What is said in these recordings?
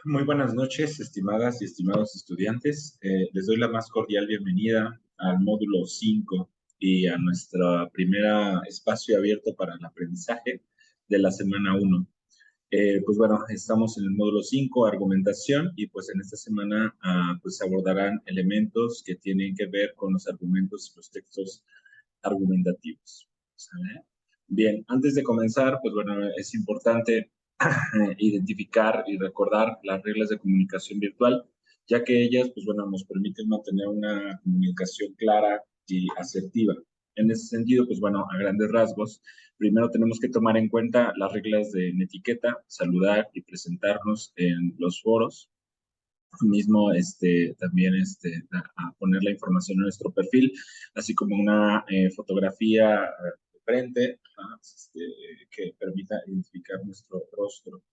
Muy buenas noches, estimadas y estimados estudiantes. Les doy la más cordial bienvenida al módulo 5 y a nuestro primer espacio abierto para el aprendizaje de la semana 1. Pues bueno, estamos en el módulo 5, argumentación, y pues en esta semana pues se abordarán elementos que tienen que ver con los argumentos y los textos argumentativos. ¿Sale? Bien, antes de comenzar, pues bueno, es importante identificar y recordar las reglas de comunicación virtual, ya que ellas, pues bueno, nos permiten mantener una comunicación clara y asertiva. En ese sentido, pues bueno, a grandes rasgos, primero tenemos que tomar en cuenta las reglas de etiqueta, saludar y presentarnos en los foros. Mismo, también, a poner la información en nuestro perfil, así como una fotografía de frente, que permita identificar nuestro rostro.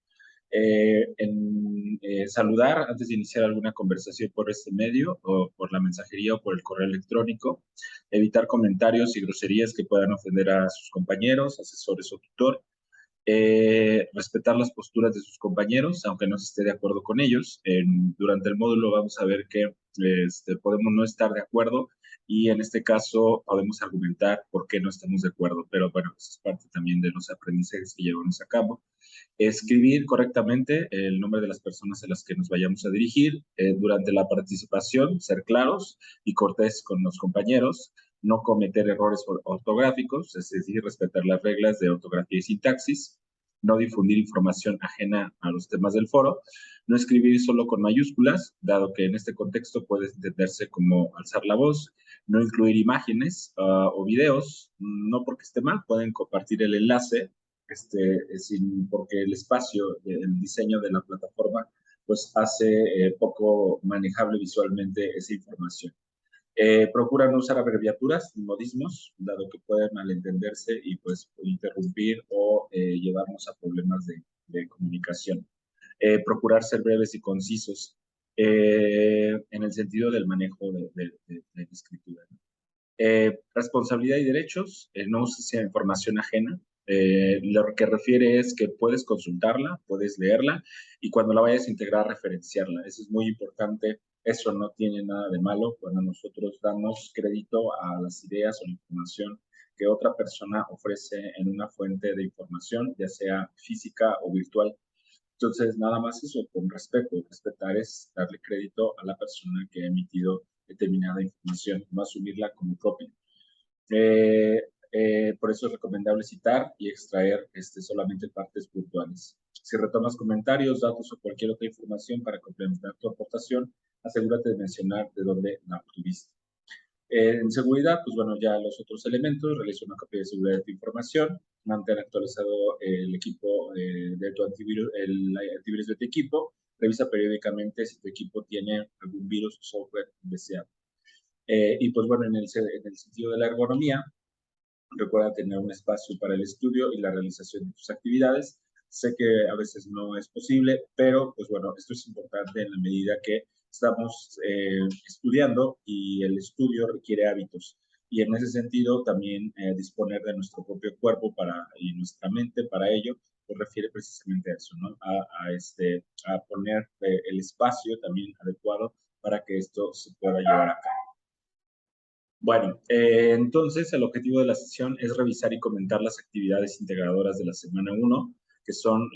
Saludar antes de iniciar alguna conversación por este medio o por la mensajería o por el correo electrónico, evitar comentarios y groserías que puedan ofender a sus compañeros, asesores o tutor, respetar las posturas de sus compañeros, aunque no se esté de acuerdo con ellos. Durante el módulo vamos a ver que podemos no estar de acuerdo y en este caso podemos argumentar por qué no estamos de acuerdo, pero bueno, eso es parte también de los aprendizajes que llevamos a cabo. Escribir correctamente el nombre de las personas a las que nos vayamos a dirigir. Durante la participación, ser claros y cortés con los compañeros, no cometer errores ortográficos, es decir, respetar las reglas de ortografía y sintaxis, no difundir información ajena a los temas del foro, no escribir solo con mayúsculas, dado que en este contexto puede entenderse como alzar la voz, no incluir imágenes o videos, no porque esté mal, pueden compartir el enlace, porque el espacio, el diseño de la plataforma, pues hace poco manejable visualmente esa información. Procura no usar abreviaturas ni modismos, dado que pueden malentenderse y pues interrumpir o llevarnos a problemas de comunicación. Procurar ser breves y concisos en el sentido del manejo de la escritura. Responsabilidad y derechos, no uses información ajena. Lo que refiere es que puedes consultarla, puedes leerla y cuando la vayas a integrar, referenciarla. Eso es muy importante. Eso no tiene nada de malo cuando nosotros damos crédito a las ideas o la información que otra persona ofrece en una fuente de información, ya sea física o virtual. Entonces, nada más eso, con respeto. Respetar es darle crédito a la persona que ha emitido determinada información, no asumirla como propia. Eh, por eso es recomendable citar y extraer solamente partes puntuales. Si retomas comentarios, datos o cualquier otra información para complementar tu aportación, asegúrate de mencionar de dónde la obtuviste. En seguridad, pues bueno, ya los otros elementos, realiza una copia de seguridad de tu información, mantén actualizado el equipo de tu antivirus, el antivirus de tu equipo, revisa periódicamente si tu equipo tiene algún virus o software deseado. Y pues bueno, en el sentido de la ergonomía, recuerda tener un espacio para el estudio y la realización de tus actividades. Sé que a veces no es posible, pero pues bueno, esto es importante en la medida que estamos estudiando y el estudio requiere hábitos. Y en ese sentido también disponer de nuestro propio cuerpo y nuestra mente para ello, pues refiere precisamente a eso, ¿no? A poner el espacio también adecuado para que esto se pueda llevar a cabo. Bueno, entonces el objetivo de la sesión es revisar y comentar las actividades integradoras de la semana 1, que son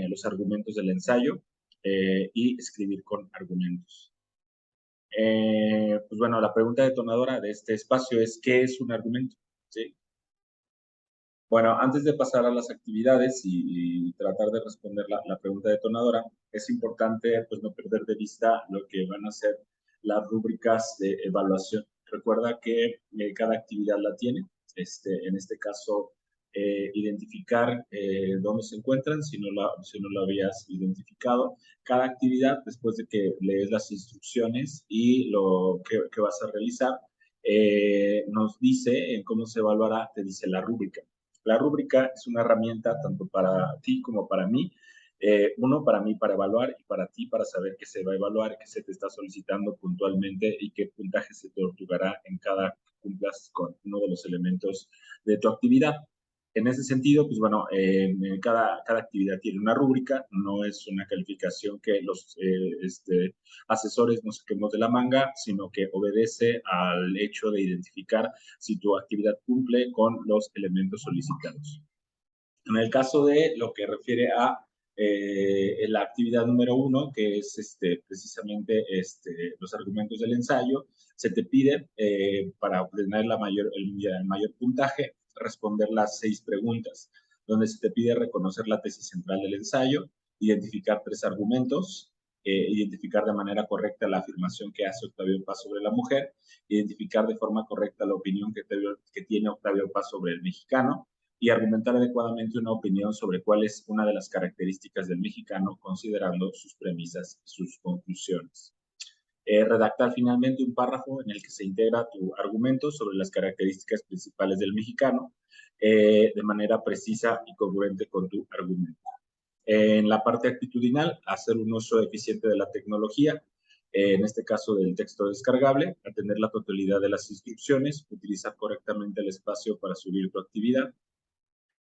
los argumentos del ensayo y escribir con argumentos. Pues bueno, la pregunta detonadora de este espacio es, ¿qué es un argumento? ¿Sí? Bueno, antes de pasar a las actividades y tratar de responder la pregunta detonadora, es importante pues no perder de vista lo que van a ser las rúbricas de evaluación. Recuerda que cada actividad la tiene. En este caso, identificar dónde se encuentran, si no lo habías identificado. Cada actividad, después de que lees las instrucciones y lo que vas a realizar, nos dice en cómo se evaluará, te dice la rúbrica. La rúbrica es una herramienta tanto para ti como para mí. Uno, para mí para evaluar y para ti para saber qué se va a evaluar, qué se te está solicitando puntualmente y qué puntaje se te otorgará en cada que cumplas con uno de los elementos de tu actividad. En ese sentido, pues bueno, cada actividad tiene una rúbrica, no es una calificación que los asesores nos saquemos de la manga, sino que obedece al hecho de identificar si tu actividad cumple con los elementos solicitados. En el caso de lo que refiere a la actividad número 1, que es precisamente los argumentos del ensayo, se te pide para obtener el mayor puntaje, responder las 6 preguntas, donde se te pide reconocer la tesis central del ensayo, identificar 3 argumentos, identificar de manera correcta la afirmación que hace Octavio Paz sobre la mujer, identificar de forma correcta la opinión que tiene Octavio Paz sobre el mexicano, y argumentar adecuadamente una opinión sobre cuál es una de las características del mexicano, considerando sus premisas y sus conclusiones. Redactar finalmente un párrafo en el que se integra tu argumento sobre las características principales del mexicano de manera precisa y congruente con tu argumento. En la parte actitudinal, hacer un uso eficiente de la tecnología, en este caso del texto descargable, atender la totalidad de las instrucciones, utilizar correctamente el espacio para subir tu actividad.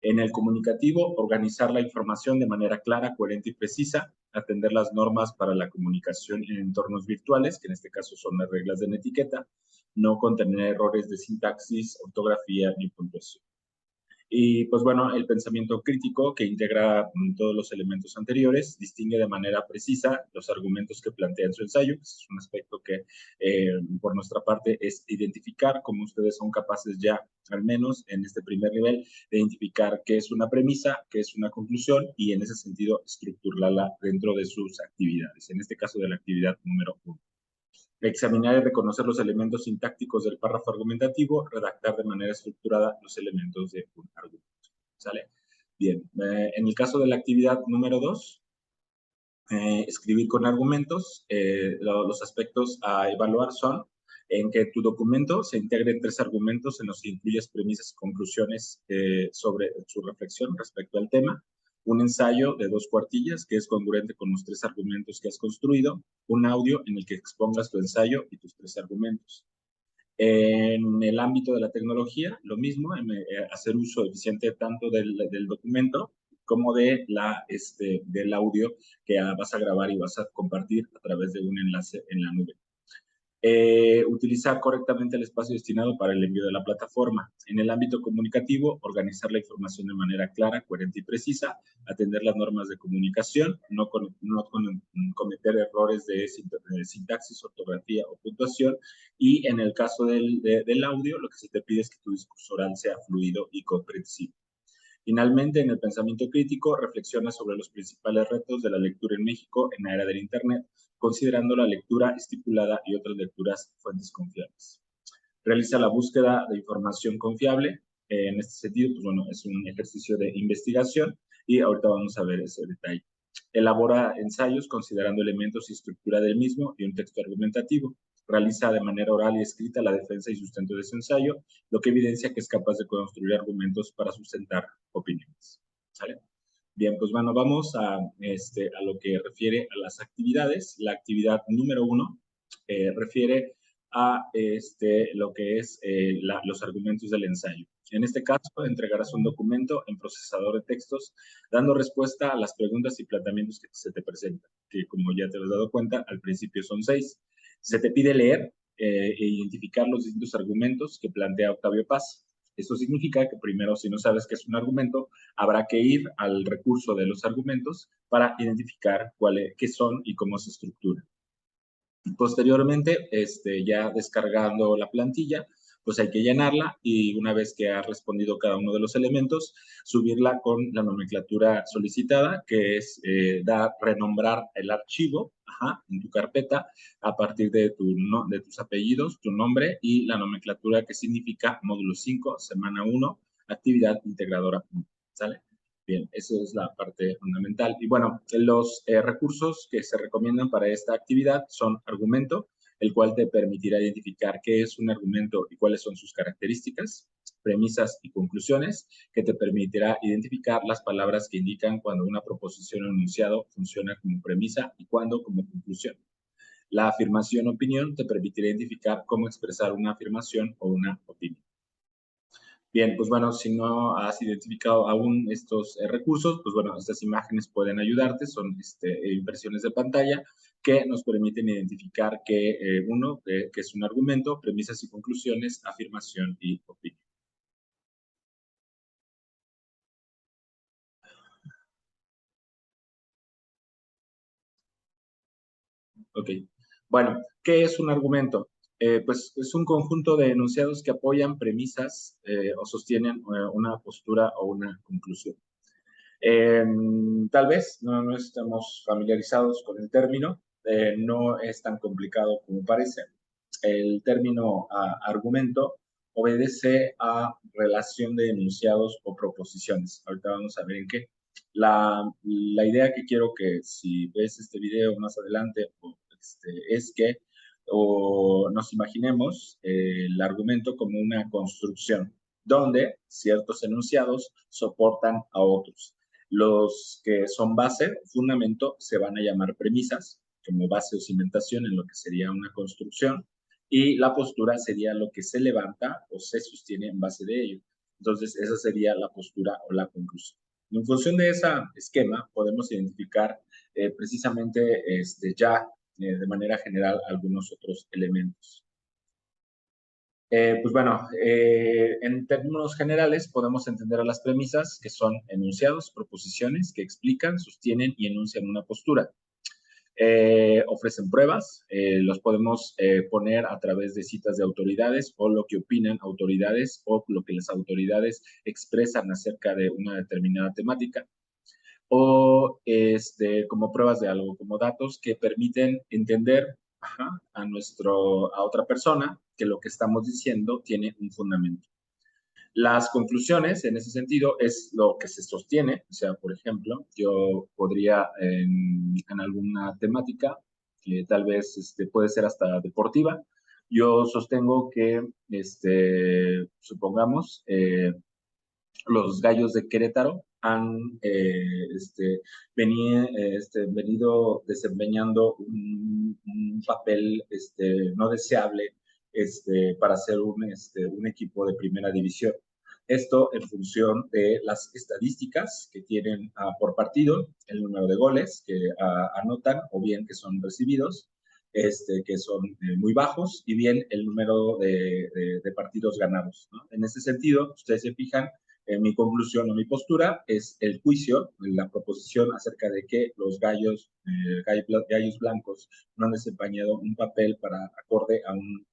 En el comunicativo, organizar la información de manera clara, coherente y precisa, atender las normas para la comunicación en entornos virtuales, que en este caso son las reglas de etiqueta, no contener errores de sintaxis, ortografía ni puntuación. Y pues bueno, el pensamiento crítico, que integra todos los elementos anteriores, distingue de manera precisa los argumentos que plantea en su ensayo. Es un aspecto que por nuestra parte es identificar cómo ustedes son capaces ya, al menos en este primer nivel, de identificar qué es una premisa, qué es una conclusión y en ese sentido estructurarla dentro de sus actividades. En este caso de la actividad número 1. Examinar y reconocer los elementos sintácticos del párrafo argumentativo, redactar de manera estructurada los elementos de un argumento. ¿Sale? Bien, en el caso de la actividad número 2, escribir con argumentos, los aspectos a evaluar son en que tu documento se integre en 3 argumentos en los que incluyas premisas y conclusiones sobre su reflexión respecto al tema, un ensayo de 2 cuartillas que es congruente con los 3 argumentos que has construido, un audio en el que expongas tu ensayo y tus 3 argumentos. En el ámbito de la tecnología, lo mismo, hacer uso eficiente tanto del documento como del audio que vas a grabar y vas a compartir a través de un enlace en la nube. Utilizar correctamente el espacio destinado para el envío de la plataforma. En el ámbito comunicativo, organizar la información de manera clara, coherente y precisa, atender las normas de comunicación, no cometer errores de sintaxis, ortografía o puntuación, y en el caso del audio, lo que se te pide es que tu discurso oral sea fluido y comprensible. Finalmente, en el pensamiento crítico, reflexiona sobre los principales retos de la lectura en México en la era del Internet, considerando la lectura estipulada y otras lecturas fuentes confiables. Realiza la búsqueda de información confiable. En este sentido, pues bueno, es un ejercicio de investigación y ahorita vamos a ver ese detalle. Elabora ensayos considerando elementos y estructura del mismo y un texto argumentativo. Realiza de manera oral y escrita la defensa y sustento de su ensayo, lo que evidencia que es capaz de construir argumentos para sustentar opiniones. ¿Sale? Bien, pues bueno, vamos a lo que refiere a las actividades. La actividad número 1 refiere a lo que es los argumentos del ensayo. En este caso, entregarás un documento en procesador de textos, dando respuesta a las preguntas y planteamientos que se te presentan, que como ya te has dado cuenta, al principio son 6. Se te pide leer e identificar los distintos argumentos que plantea Octavio Paz. Esto significa que primero, si no sabes qué es un argumento, habrá que ir al recurso de los argumentos para identificar qué son y cómo se estructuran. Posteriormente, ya descargando la plantilla, pues hay que llenarla y una vez que has respondido cada uno de los elementos, subirla con la nomenclatura solicitada, que es renombrar el archivo en tu carpeta a partir de tus apellidos, tu nombre y la nomenclatura que significa módulo 5, semana 1, actividad integradora. ¿Sale? Bien, eso es la parte fundamental. Y bueno, los recursos que se recomiendan para esta actividad son argumento, el cual te permitirá identificar qué es un argumento y cuáles son sus características, premisas y conclusiones, que te permitirá identificar las palabras que indican cuando una proposición o enunciado funciona como premisa y cuando como conclusión. La afirmación o opinión te permitirá identificar cómo expresar una afirmación o una opinión. Bien, pues bueno, si no has identificado aún estos recursos, pues bueno, estas imágenes pueden ayudarte, son impresiones de pantalla que nos permiten identificar que es un argumento, premisas y conclusiones, afirmación y opinión. Ok. Bueno, ¿qué es un argumento? Pues es un conjunto de enunciados que apoyan premisas o sostienen una postura o una conclusión. Tal vez no estamos familiarizados con el término, no es tan complicado como parece. El término argumento obedece a relación de enunciados o proposiciones. Ahorita vamos a ver en qué. La idea que quiero que si ves este video más adelante es que nos imaginemos el argumento como una construcción donde ciertos enunciados soportan a otros. Los que son base, fundamento, se van a llamar premisas, como base o cimentación en lo que sería una construcción, y la postura sería lo que se levanta o se sostiene en base de ello. Entonces, esa sería la postura o la conclusión. En función de ese esquema, podemos identificar precisamente de manera general algunos otros elementos. Pues bueno, en términos generales podemos entender a las premisas que son enunciados, proposiciones que explican, sostienen y enuncian una postura. Ofrecen pruebas, los podemos poner a través de citas de autoridades o lo que opinan autoridades o lo que las autoridades expresan acerca de una determinada temática o como pruebas de algo, como datos que permiten entender a otra persona que lo que estamos diciendo tiene un fundamento. Las conclusiones, en ese sentido, es lo que se sostiene. O sea, por ejemplo, yo podría en alguna temática, que tal vez puede ser hasta deportiva, yo sostengo que, supongamos, los Gallos de Querétaro han venido desempeñando un papel no deseable para ser un equipo de primera división. Esto en función de las estadísticas que tienen por partido, el número de goles que anotan o bien que son recibidos, que son muy bajos, y bien el número de partidos ganados, ¿no? En ese sentido, ustedes se fijan, mi conclusión o mi postura es el juicio, la proposición acerca de que los gallos blancos no han desempeñado un papel para acorde a un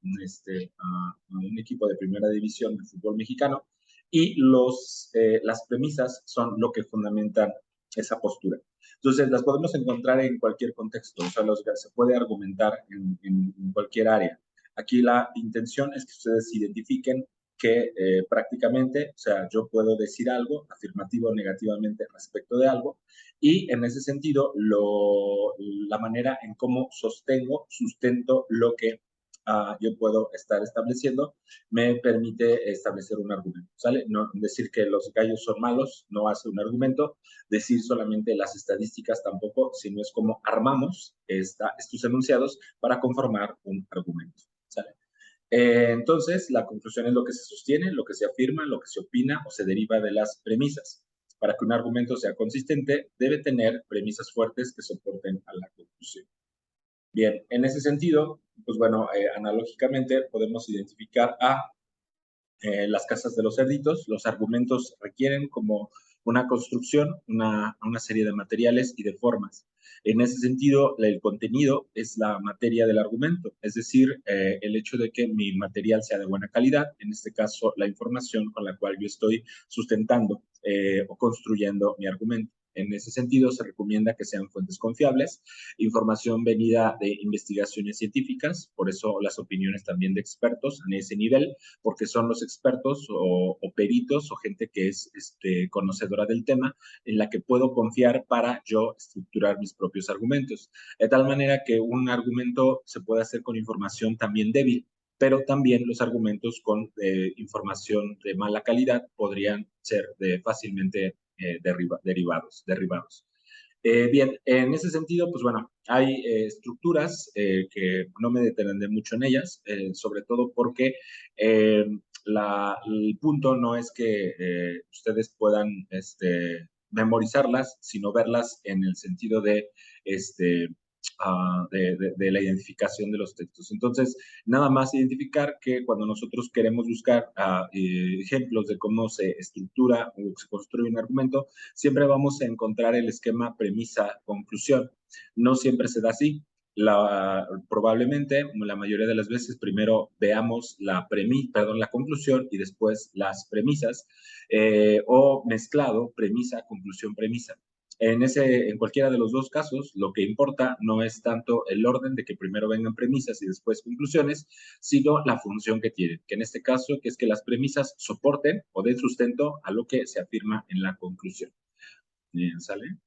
equipo de primera división de fútbol mexicano, y las premisas son lo que fundamentan esa postura. Entonces, las podemos encontrar en cualquier contexto, o sea, se puede argumentar en cualquier área. Aquí la intención es que ustedes identifiquen que prácticamente, o sea, yo puedo decir algo afirmativo o negativamente respecto de algo, y en ese sentido, la manera en cómo sustento lo que yo puedo estar estableciendo, me permite establecer un argumento, ¿sale? No decir que los gallos son malos no hace un argumento, decir solamente las estadísticas tampoco, sino es como armamos estos enunciados para conformar un argumento, ¿sale? Entonces, la conclusión es lo que se sostiene, lo que se afirma, lo que se opina o se deriva de las premisas. Para que un argumento sea consistente, debe tener premisas fuertes que soporten a la conclusión. Bien, en ese sentido, pues bueno, analógicamente podemos identificar a las casas de los cerditos. Los argumentos requieren como una construcción, una serie de materiales y de formas. En ese sentido, el contenido es la materia del argumento, es decir, el hecho de que mi material sea de buena calidad, en este caso, la información con la cual yo estoy sustentando o construyendo mi argumento. En ese sentido, se recomienda que sean fuentes confiables, información venida de investigaciones científicas, por eso las opiniones también de expertos en ese nivel, porque son los expertos o peritos o gente que es conocedora del tema, en la que puedo confiar para yo estructurar mis propios argumentos. De tal manera que un argumento se puede hacer con información también débil, pero también los argumentos con información de mala calidad podrían ser fácilmente derribados. Bien, en ese sentido, pues bueno, hay estructuras que no me detendré mucho en ellas, sobre todo porque el punto no es que ustedes puedan memorizarlas, sino verlas en el sentido de, de la identificación de los textos. Entonces, nada más identificar que cuando nosotros queremos buscar ejemplos de cómo se estructura o se construye un argumento, siempre vamos a encontrar el esquema premisa-conclusión. No siempre se da así. Probablemente, la mayoría de las veces, primero veamos la conclusión y después las premisas, o mezclado, premisa, conclusión, premisa. En cualquiera de los dos casos, lo que importa no es tanto el orden de que primero vengan premisas y después conclusiones, sino la función que tienen, que en este caso que es que las premisas soporten o den sustento a lo que se afirma en la conclusión. Bien, ¿sale?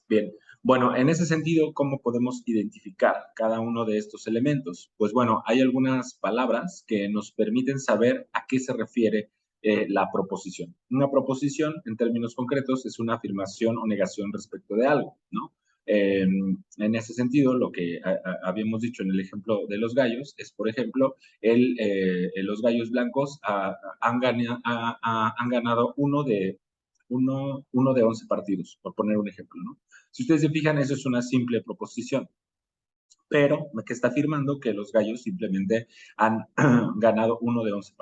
Bien, bueno, en ese sentido, ¿cómo podemos identificar cada uno de estos elementos? Pues bueno, hay algunas palabras que nos permiten saber a qué se refiere la proposición. Una proposición, en términos concretos, es una afirmación o negación respecto de algo, ¿no? En ese sentido, lo que habíamos dicho en el ejemplo de los gallos es, por ejemplo, los gallos blancos han ganado uno de 11 partidos, por poner un ejemplo, ¿no? Si ustedes se fijan, eso es una simple proposición, pero que está afirmando que los gallos simplemente han ganado uno de 11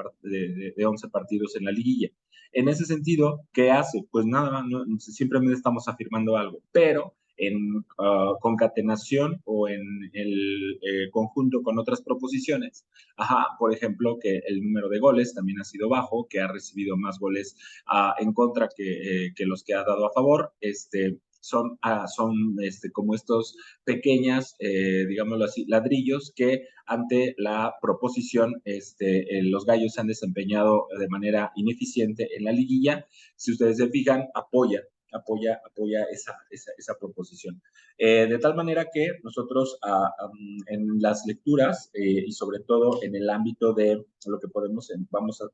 partidos en la liguilla. En ese sentido, ¿qué hace? Pues nada, no, simplemente estamos afirmando algo, pero en concatenación o en el conjunto con otras proposiciones, por ejemplo, que el número de goles también ha sido bajo, que ha recibido más goles en contra que los que ha dado a favor, son como estos pequeñas, digámoslo así, ladrillos que ante la proposición los gallos se han desempeñado de manera ineficiente en la liguilla. Si ustedes se fijan, apoya esa proposición. De tal manera que nosotros en las lecturas y sobre todo en el ámbito de lo que vamos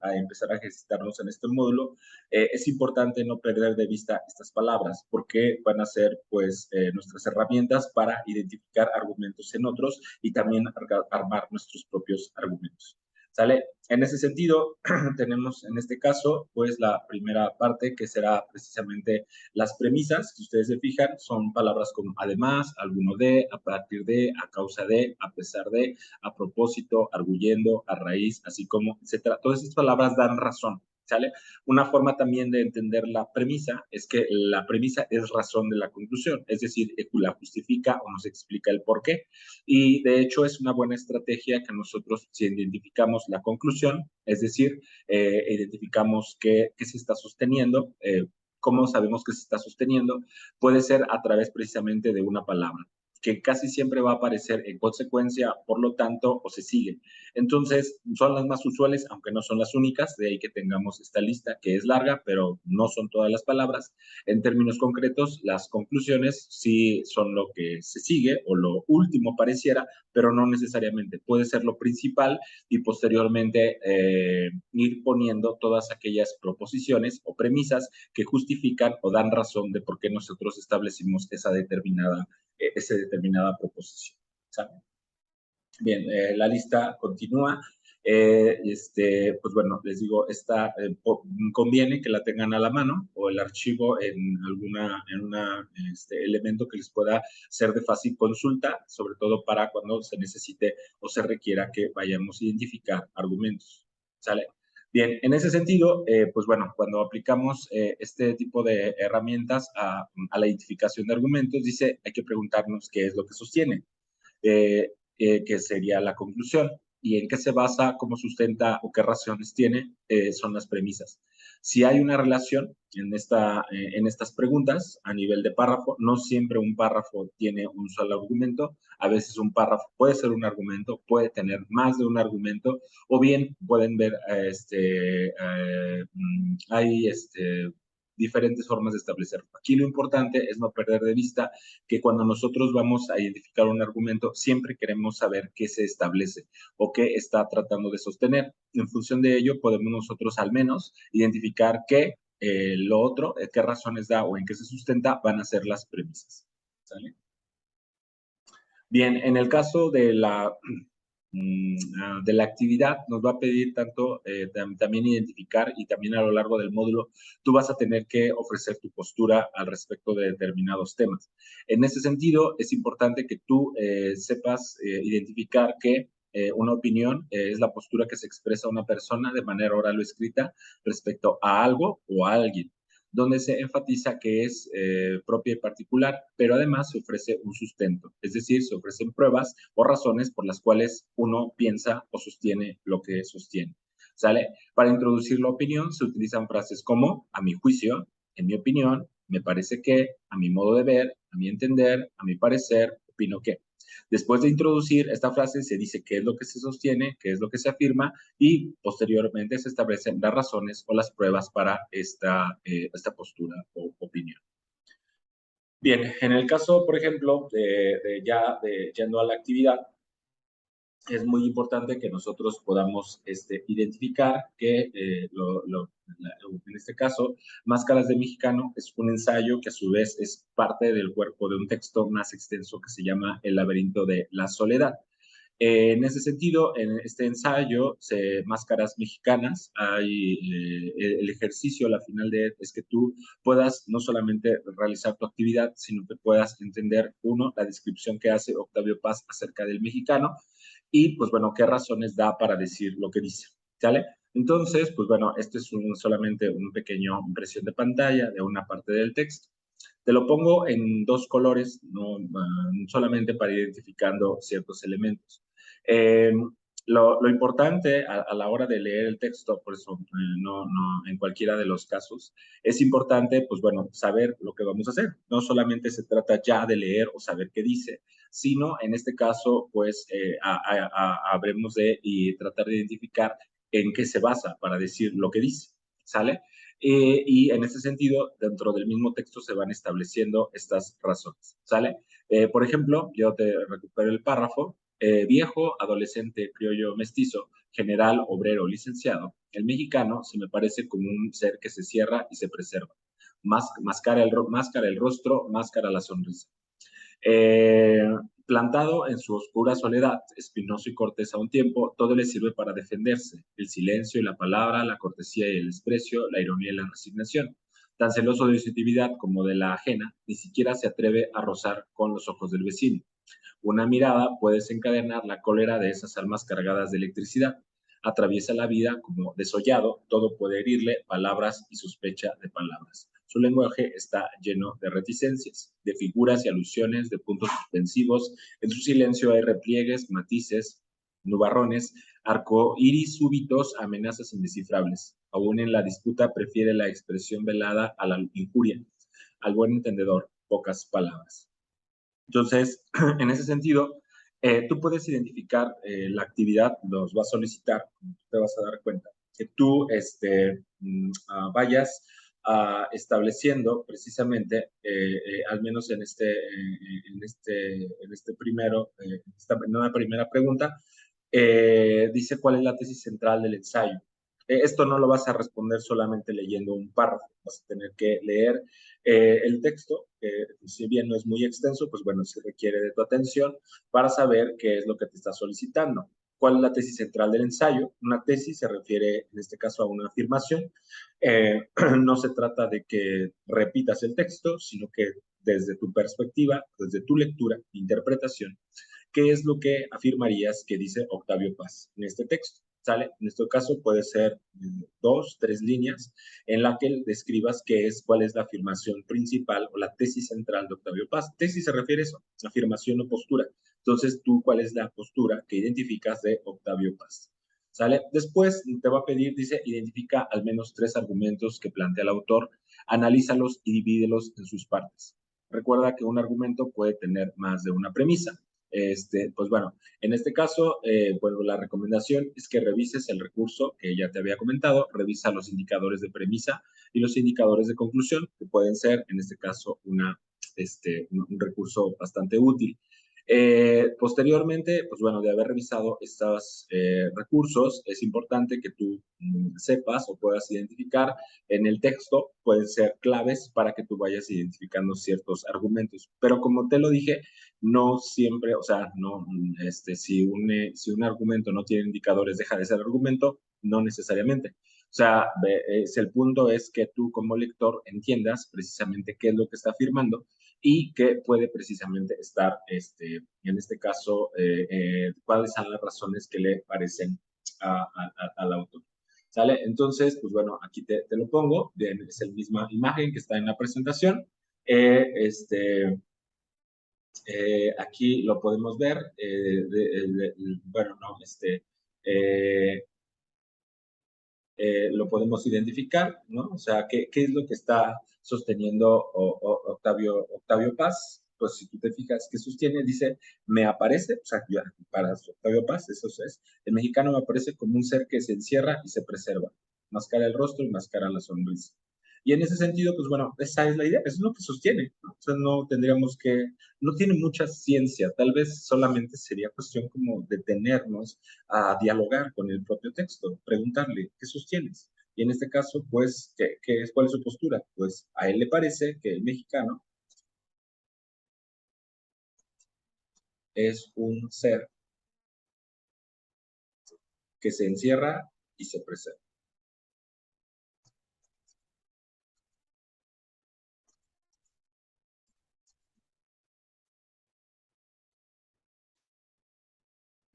a empezar a ejercitarnos en este módulo, es importante no perder de vista estas palabras porque van a ser pues nuestras herramientas para identificar argumentos en otros y también armar nuestros propios argumentos. ¿Sale? En ese sentido, tenemos en este caso, pues la primera parte que será precisamente las premisas. Si ustedes se fijan, son palabras como además, alguno de, a partir de, a causa de, a pesar de, a propósito, arguyendo, a raíz, así como, etcétera. Todas estas palabras dan razón. ¿Sale? Una forma también de entender la premisa es que la premisa es razón de la conclusión, es decir, la justifica o nos explica el por qué. Y de hecho es una buena estrategia que nosotros, si identificamos la conclusión, es decir, identificamos qué se está sosteniendo, cómo sabemos que se está sosteniendo, puede ser a través precisamente de una palabra que casi siempre va a aparecer en consecuencia, por lo tanto, o se sigue. Entonces, son las más usuales, aunque no son las únicas, de ahí que tengamos esta lista que es larga, pero no son todas las palabras. En términos concretos, las conclusiones sí son lo que se sigue o lo último pareciera, pero no necesariamente. Puede ser lo principal y posteriormente ir poniendo todas aquellas proposiciones o premisas que justifican o dan razón de por qué nosotros establecimos esa determinada proposición. ¿Saben? Bien, la lista continúa. Pues bueno, les digo, conviene que la tengan a la mano o el archivo en un elemento que les pueda ser de fácil consulta, sobre todo para cuando se necesite o se requiera que vayamos a identificar argumentos. ¿Sale? Bien, en ese sentido, pues bueno, cuando aplicamos este tipo de herramientas a la identificación de argumentos, dice, hay que preguntarnos qué es lo que sostiene. Que sería la conclusión. ¿Y en qué se basa, cómo sustenta o qué razones tiene? Son las premisas. Si hay una relación en estas preguntas a nivel de párrafo, no siempre un párrafo tiene un solo argumento, a veces un párrafo puede ser un argumento, puede tener más de un argumento, o bien pueden ver, hay diferentes formas de establecerlo. Aquí lo importante es no perder de vista que cuando nosotros vamos a identificar un argumento, siempre queremos saber qué se establece o qué está tratando de sostener. En función de ello, podemos nosotros al menos identificar qué lo otro, qué razones da o en qué se sustenta, van a ser las premisas. ¿Sale? Bien, en el caso de de la actividad, nos va a pedir tanto también identificar, y también a lo largo del módulo tú vas a tener que ofrecer tu postura al respecto de determinados temas. En ese sentido, es importante que tú sepas identificar que una opinión es la postura que se expresa una persona de manera oral o escrita respecto a algo o a alguien, donde se enfatiza que es propia y particular, pero además se ofrece un sustento, es decir, se ofrecen pruebas o razones por las cuales uno piensa o sostiene lo que sostiene. ¿Sale? Para introducir la opinión se utilizan frases como, a mi juicio, en mi opinión, me parece que, a mi modo de ver, a mi entender, a mi parecer, opino que. Después de introducir esta frase, se dice qué es lo que se sostiene, qué es lo que se afirma, y posteriormente se establecen las razones o las pruebas para esta postura o opinión. Bien, en el caso, por ejemplo, yendo a la actividad, es muy importante que nosotros podamos identificar que, en este caso, Máscaras de Mexicano es un ensayo que a su vez es parte del cuerpo de un texto más extenso que se llama El laberinto de la soledad. En ese sentido, en este ensayo, Máscaras Mexicanas, hay el ejercicio, la final de es que tú puedas no solamente realizar tu actividad, sino que puedas entender, uno, la descripción que hace Octavio Paz acerca del mexicano y, pues bueno, qué razones da para decir lo que dice, ¿sale? Entonces, pues bueno, este es solamente una pequeña impresión de pantalla de una parte del texto. Te lo pongo en dos colores, no solamente para ir identificando ciertos elementos. Lo importante a la hora de leer el texto, por eso no en cualquiera de los casos, es importante, pues bueno, saber lo que vamos a hacer. No solamente se trata ya de leer o saber qué dice, sino en este caso, pues habremos de tratar de identificar en qué se basa para decir lo que dice, ¿sale? Y en ese sentido, dentro del mismo texto se van estableciendo estas razones, ¿sale? Por ejemplo, yo te recupero el párrafo, viejo, adolescente, criollo, mestizo, general, obrero, licenciado. El mexicano se me parece como un ser que se cierra y se preserva. Máscara el rostro, máscara la sonrisa. Eh, plantado en su oscura soledad, espinoso y cortés a un tiempo, todo le sirve para defenderse. El silencio y la palabra, la cortesía y el desprecio, la ironía y la resignación. Tan celoso de su intimidad como de la ajena, ni siquiera se atreve a rozar con los ojos del vecino. Una mirada puede desencadenar la cólera de esas almas cargadas de electricidad. Atraviesa la vida como desollado, todo puede herirle, palabras y sospecha de palabras. Su lenguaje está lleno de reticencias, de figuras y alusiones, de puntos suspensivos. En su silencio hay repliegues, matices, nubarrones, arcoíris súbitos, amenazas indescifrables. Aún en la disputa prefiere la expresión velada a la injuria. Al buen entendedor, pocas palabras. Entonces, en ese sentido, tú puedes identificar la actividad, nos va a solicitar, te vas a dar cuenta, que tú vayas estableciendo precisamente, al menos en en una primera pregunta, dice cuál es la tesis central del ensayo. Esto no lo vas a responder solamente leyendo un párrafo, vas a tener que leer el texto, si bien no es muy extenso, pues bueno, se requiere de tu atención para saber qué es lo que te está solicitando. ¿Cuál es la tesis central del ensayo? Una tesis se refiere, en este caso, a una afirmación. No se trata de que repitas el texto, sino que desde tu perspectiva, desde tu lectura, interpretación, ¿qué es lo que afirmarías que dice Octavio Paz en este texto? ¿Sale? En este caso puede ser 2, 3 líneas en la que describas cuál es la afirmación principal o la tesis central de Octavio Paz. Tesis se refiere a eso, afirmación o postura. Entonces, tú, ¿cuál es la postura que identificas de Octavio Paz? ¿Sale? Después te va a pedir, dice, identifica al menos 3 argumentos que plantea el autor, analízalos y divídelos en sus partes. Recuerda que un argumento puede tener más de una premisa. Pues bueno, en este caso, bueno, la recomendación es que revises el recurso que ya te había comentado, revisa los indicadores de premisa y los indicadores de conclusión, que pueden ser, en este caso, un recurso bastante útil. Posteriormente, pues bueno, de haber revisado estos recursos, es importante que tú sepas o puedas identificar en el texto, pueden ser claves para que tú vayas identificando ciertos argumentos. Pero como te lo dije, no siempre, o sea, no, si un argumento no tiene indicadores, deja de ser argumento, no necesariamente. O sea, el punto es que tú como lector entiendas precisamente qué es lo que está afirmando y que puede precisamente estar, en este caso, cuáles son las razones que le parecen al autor. ¿Sale? Entonces, pues bueno, aquí te lo pongo, bien, es la misma imagen que está en la presentación. Eh, este, Aquí lo podemos ver, bueno, no, eh, lo podemos identificar, ¿no? O sea, ¿qué es lo que está sosteniendo Octavio Paz? Pues si tú te fijas qué sostiene, dice, me aparece, o sea, ya, para Octavio Paz, eso es, el mexicano me aparece como un ser que se encierra y se preserva, máscara el rostro y máscara la sonrisa. Y en ese sentido, pues bueno, esa es la idea, eso es lo que sostiene, ¿no? O sea, no tendríamos que, no tiene mucha ciencia, tal vez solamente sería cuestión como detenernos a dialogar con el propio texto, preguntarle, ¿qué sostienes? Y en este caso, pues, ¿cuál es su postura? Pues a él le parece que el mexicano es un ser que se encierra y se preserva.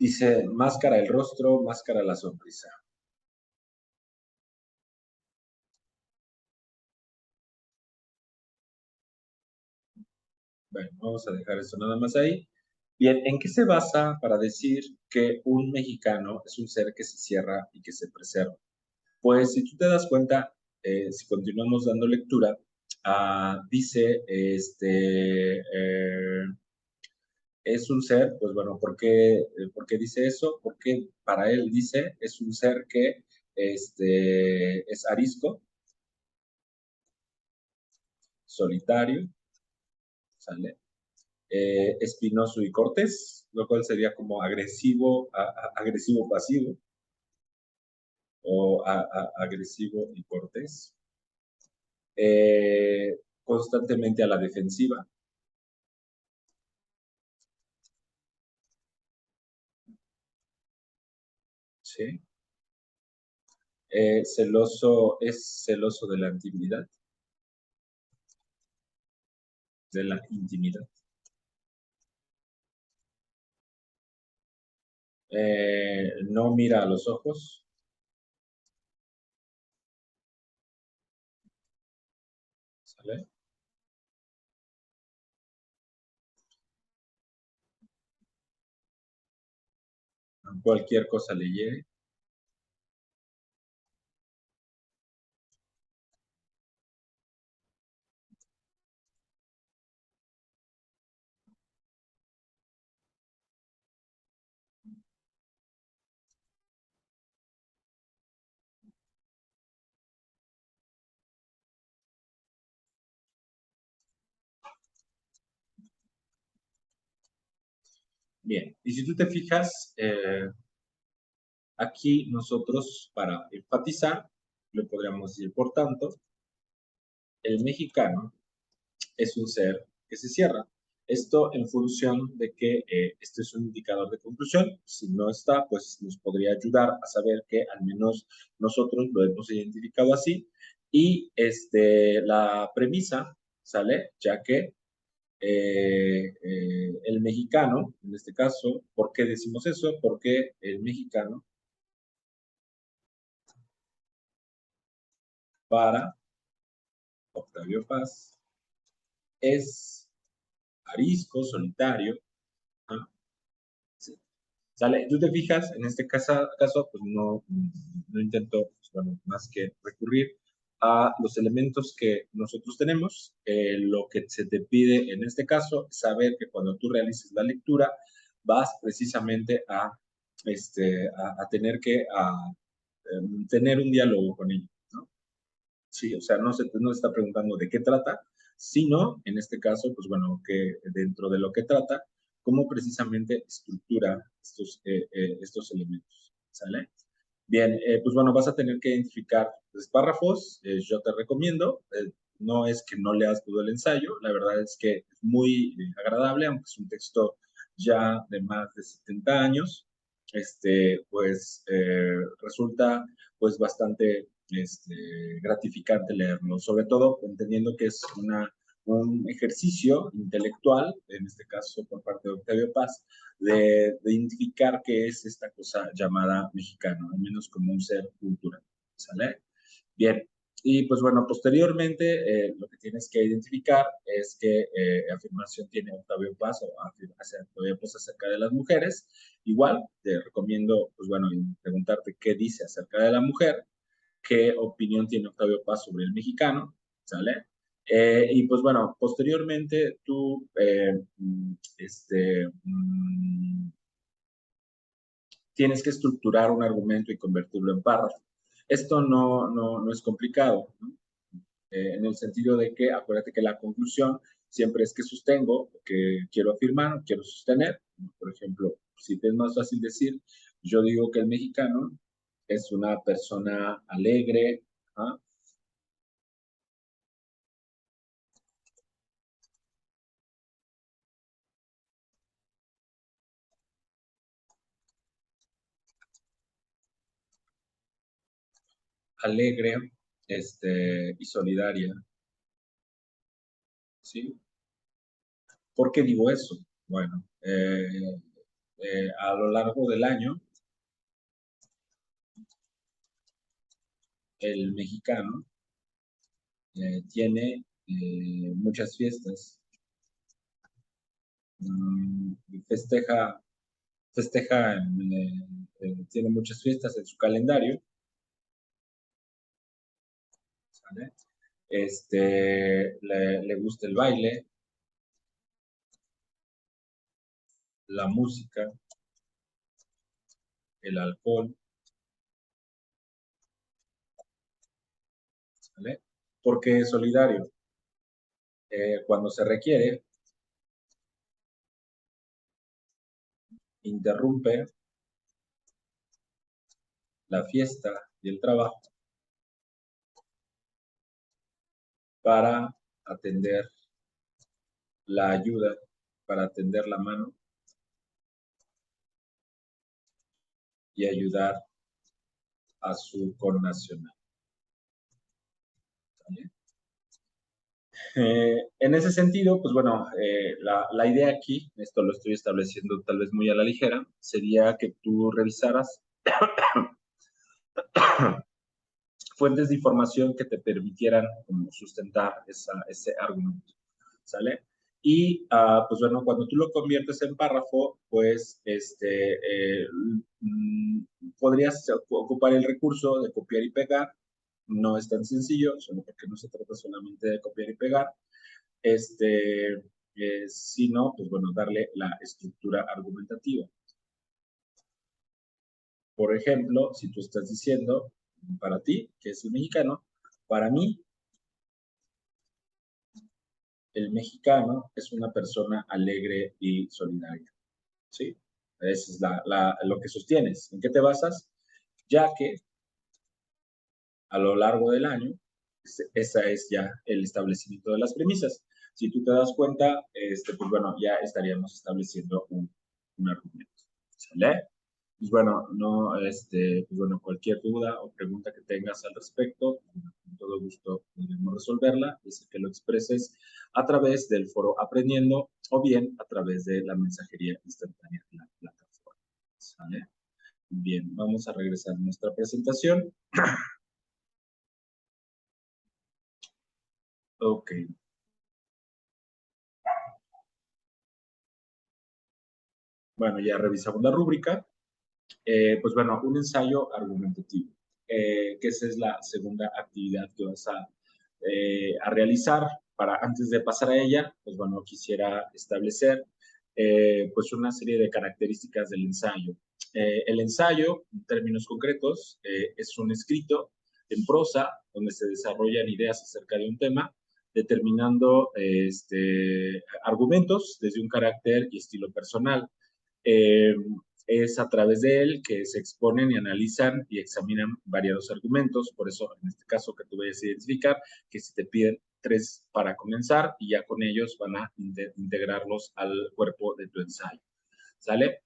Dice, máscara el rostro, máscara la sonrisa. Bueno, vamos a dejar esto nada más ahí. Bien, ¿en qué se basa para decir que un mexicano es un ser que se cierra y que se preserva? Pues si tú te das cuenta, si continuamos dando lectura, dice, es un ser, pues bueno, ¿por qué dice eso? Porque para él dice, es un ser que es arisco, solitario, ¿sale? Espinoso y cortés, lo cual sería como agresivo, agresivo pasivo o agresivo y cortés. Constantemente a la defensiva, ¿sí? Es celoso de la intimidad, de la intimidad. No mira a los ojos, ¿sale? Cualquier cosa le hiere. Bien, y si tú te fijas, aquí nosotros, para enfatizar, le podríamos decir, por tanto, el mexicano es un ser que se cierra. Esto en función de que este es un indicador de conclusión. Si no está, pues nos podría ayudar a saber que al menos nosotros lo hemos identificado así. Y la premisa sale, ya que el mexicano, en este caso, ¿por qué decimos eso? Porque el mexicano, para Octavio Paz, es arisco, solitario, ¿no? Sí. ¿Sale? Tú te fijas, en este caso pues no intento, pues, bueno, más que recurrir a los elementos que nosotros tenemos. Lo que se te pide en este caso es saber que cuando tú realices la lectura, vas precisamente a tener que tener un diálogo con ellos, ¿no? Sí, o sea, no se está preguntando de qué trata, sino, en este caso, pues bueno, que dentro de lo que trata, cómo precisamente estructura estos elementos, ¿sale? Bien, pues bueno, vas a tener que identificar los párrafos. Yo te recomiendo, no es que no leas todo el ensayo, la verdad es que es muy agradable, aunque es un texto ya de más de 70 años, pues resulta pues bastante gratificante leerlo, sobre todo entendiendo que es un ejercicio intelectual, en este caso por parte de Octavio Paz, de identificar qué es esta cosa llamada mexicano, al menos como un ser cultural, ¿sale? Bien, y pues bueno, posteriormente lo que tienes que identificar es qué afirmación tiene Octavio Paz o Octavio Paz acerca de las mujeres. Igual, te recomiendo, pues bueno, preguntarte qué dice acerca de la mujer, qué opinión tiene Octavio Paz sobre el mexicano, ¿sale? Y pues bueno, posteriormente tú tienes que estructurar un argumento y convertirlo en párrafo. Esto no es complicado, ¿no? En el sentido de que acuérdate que la conclusión siempre es que sostengo, que quiero afirmar, quiero sostener. Por ejemplo, si te es más fácil decir, yo digo que el mexicano es una persona alegre, ¿ah? Alegre, y solidaria, ¿sí? ¿Por qué digo eso? Bueno, a lo largo del año, el mexicano tiene muchas fiestas, mm, festeja, festeja, tiene muchas fiestas en su calendario, ¿sale? Le gusta el baile, la música, el alcohol, ¿sale? Porque es solidario. Cuando se requiere, interrumpe la fiesta y el trabajo para atender la ayuda, para atender la mano y ayudar a su connacional. ¿Vale? En ese sentido, pues bueno, la idea aquí, esto lo estoy estableciendo tal vez muy a la ligera, sería que tú revisaras fuentes de información que te permitieran como sustentar ese argumento, ¿sale? Y pues bueno, cuando tú lo conviertes en párrafo, pues podrías ocupar el recurso de copiar y pegar. No es tan sencillo, solo porque no se trata solamente de copiar y pegar. Sino, pues bueno, darle la estructura argumentativa. Por ejemplo, si tú estás diciendo, para ti, que es el mexicano, para mí, el mexicano es una persona alegre y solidaria. ¿Sí? Eso es lo que sostienes. ¿En qué te basas? Ya que a lo largo del año, esa es ya el establecimiento de las premisas. Si tú te das cuenta, pues bueno, ya estaríamos estableciendo un argumento. ¿Sale? Pues bueno, no, pues bueno, cualquier duda o pregunta que tengas al respecto, con todo gusto podemos resolverla, es que lo expreses a través del foro Aprendiendo o bien a través de la mensajería instantánea de la plataforma. ¿Sale? Bien, vamos a regresar a nuestra presentación. Ok. Bueno, ya revisamos la rúbrica. Pues bueno, un ensayo argumentativo, que esa es la segunda actividad que vas a realizar. Antes de pasar a ella, pues bueno, quisiera establecer pues una serie de características del ensayo. El ensayo, en términos concretos, es un escrito en prosa donde se desarrollan ideas acerca de un tema determinando argumentos desde un carácter y estilo personal. Eh, es a través de él que se exponen y analizan y examinan variados argumentos. Por eso, en este caso, que tú vayas a identificar que si te piden 3 para comenzar y ya con ellos van a integrarlos al cuerpo de tu ensayo. ¿Sale?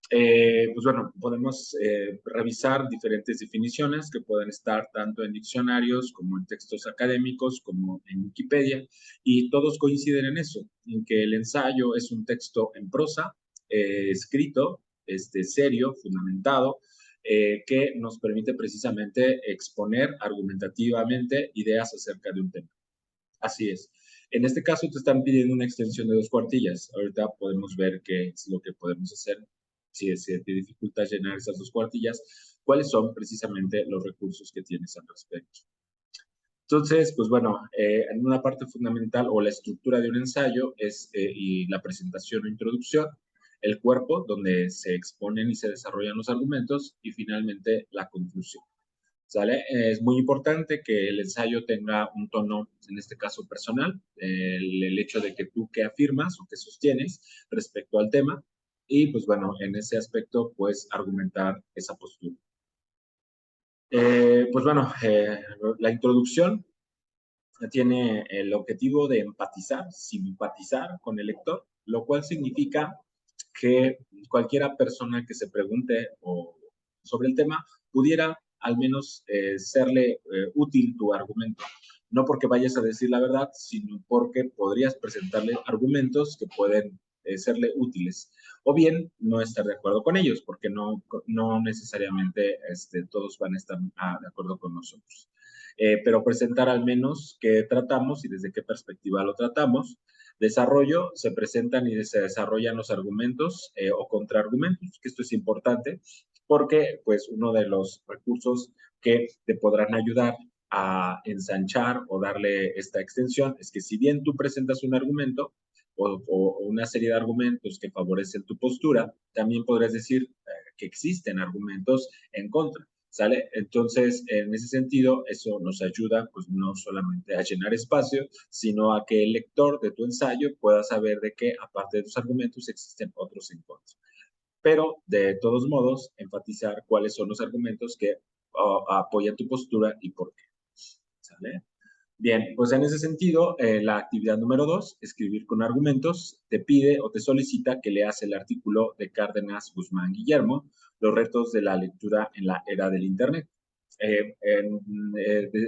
Pues bueno, podemos revisar diferentes definiciones que pueden estar tanto en diccionarios como en textos académicos como en Wikipedia, y todos coinciden en eso, en que el ensayo es un texto en prosa, escrito, serio, fundamentado, que nos permite precisamente exponer argumentativamente ideas acerca de un tema. Así es. En este caso te están pidiendo una extensión de 2 cuartillas. Ahorita podemos ver qué es lo que podemos hacer si se te dificulta llenar esas 2 cuartillas, cuáles son precisamente los recursos que tienes al respecto. Entonces, pues bueno, en una parte fundamental o la estructura de un ensayo es y la presentación o introducción, el cuerpo donde se exponen y se desarrollan los argumentos y finalmente la conclusión. ¿Sale? Es muy importante que el ensayo tenga un tono, en este caso personal, el hecho de que tú qué afirmas o qué sostienes respecto al tema y pues bueno, en ese aspecto pues argumentar esa postura. Pues bueno, la introducción tiene el objetivo de empatizar, simpatizar con el lector, lo cual significa que cualquiera persona que se pregunte sobre el tema pudiera al menos serle útil tu argumento. No porque vayas a decir la verdad, sino porque podrías presentarle argumentos que pueden serle útiles. O bien no estar de acuerdo con ellos, porque no necesariamente todos van a estar de acuerdo con nosotros. Pero presentar al menos qué tratamos y desde qué perspectiva lo tratamos. Desarrollo, se presentan y se desarrollan los argumentos o contraargumentos, que esto es importante porque pues uno de los recursos que te podrán ayudar a ensanchar o darle esta extensión es que si bien tú presentas un argumento o una serie de argumentos que favorecen tu postura, también podrás decir que existen argumentos en contra. ¿Sale? Entonces, en ese sentido, eso nos ayuda, pues, no solamente a llenar espacio, sino a que el lector de tu ensayo pueda saber de que, aparte de tus argumentos, existen otros en contra. Pero, de todos modos, enfatizar cuáles son los argumentos que apoyan tu postura y por qué. ¿Sale? Bien, pues en ese sentido, la actividad número 2, escribir con argumentos, te pide o te solicita que leas el artículo de Cárdenas Guzmán Guillermo, Los retos de la lectura en la era del Internet.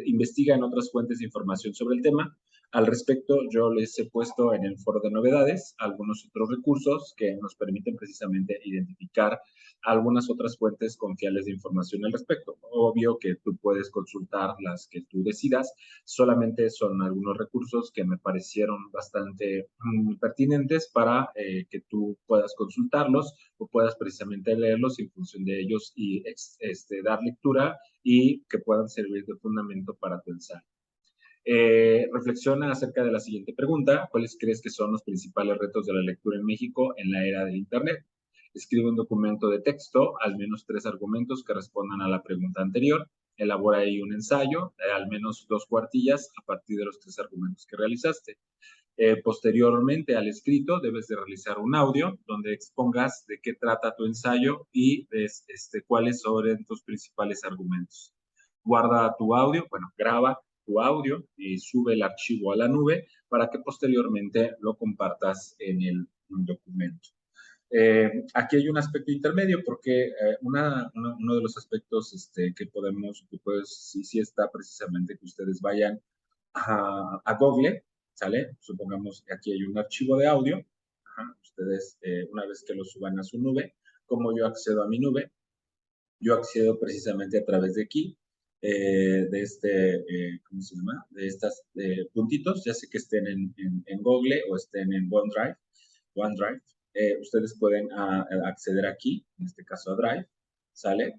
Investiga en otras fuentes de información sobre el tema. Al respecto, yo les he puesto en el foro de novedades algunos otros recursos que nos permiten precisamente identificar algunas otras fuentes confiables de información al respecto. Obvio que tú puedes consultar las que tú decidas, solamente son algunos recursos que me parecieron bastante pertinentes para que tú puedas consultarlos o puedas precisamente leerlos en función de ellos y dar lectura y que puedan servir de fundamento para tu ensayo. Reflexiona acerca de la siguiente pregunta: ¿cuáles crees que son los principales retos de la lectura en México en la era del Internet? Escribe un documento de texto, al menos 3 argumentos que respondan a la pregunta anterior. Elabora ahí un ensayo, al menos 2 cuartillas a partir de los 3 argumentos que realizaste. Posteriormente al escrito, debes de realizar un audio donde expongas de qué trata tu ensayo y cuáles son tus principales argumentos. Guarda tu audio, bueno, graba tu audio y sube el archivo a la nube para que posteriormente lo compartas en el documento. Aquí hay un aspecto intermedio porque uno de los aspectos que podemos, pues sí está precisamente que ustedes vayan a Google, ¿sale? Supongamos que aquí hay un archivo de audio. Ustedes, una vez que lo suban a su nube, ¿cómo yo accedo a mi nube? Yo accedo precisamente a través de aquí, ¿cómo se llama? De estos puntitos, ya sea que estén en Google o estén en OneDrive. Ustedes pueden acceder aquí, en este caso a Drive, ¿sale?